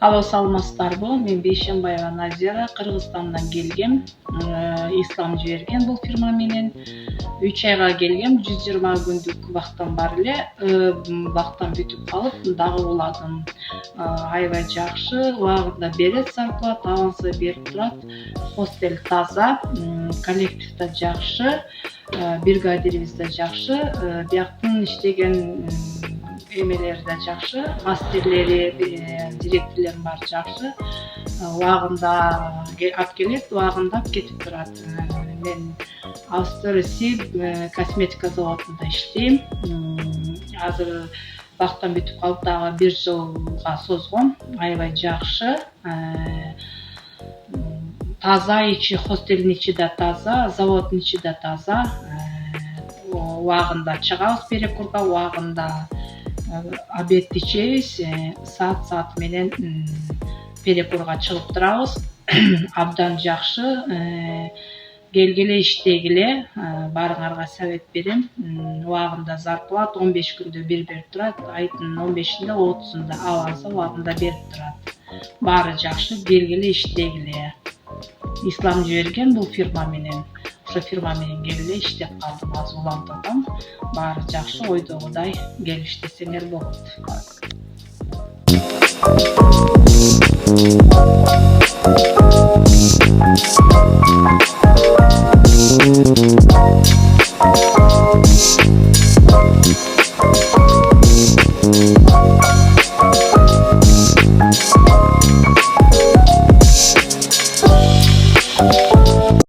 Алло, саламатсыздарбы? Мен Бейшенбаева Назира, Кыргызстандан келгем. Ислам жиберген бул фирма менен. 3 айга келгем, 120 күндүк убактан бар эле. Убактан бүтүп калып, дагы уладым. Аябай жакшы, убагында берет зарплата, авансы берип турат. Хостел таза, коллектив да жакшы, бригадирибиз да жакшы, бияктын иштеген эмелери да жакшы, мастерлери, директорлори баары жакшы. Убагында алып келет, убагында алып кетип турат. Мен Австрия косметика заводунда иштейм. Азыр убактан бүтүп калып, дагы 1 жылга созгон. Аябай жакшы. Таза ичи, хостелдин ичи да таза, заводдун ичи да таза. Убагында чыгабыз перекурга, убагында обед ичебиз, саат менен перекурга чыгып турабыз. Абдан жакшы. Келгиле, иштегиле, баарыңарга совет берем. Убагында зарплата 15 күндө бир берип турат, айдын 15-inde, 30-unda авансы убагында берип турат. Баары жакшы, келгиле, иштегиле. Ислам жиберген бул фирма менен. Ошо фирма менен келгиле, иштеп калдым, азыр улантып. Баары жакшы, ойдогудай келип иштесеңер болот.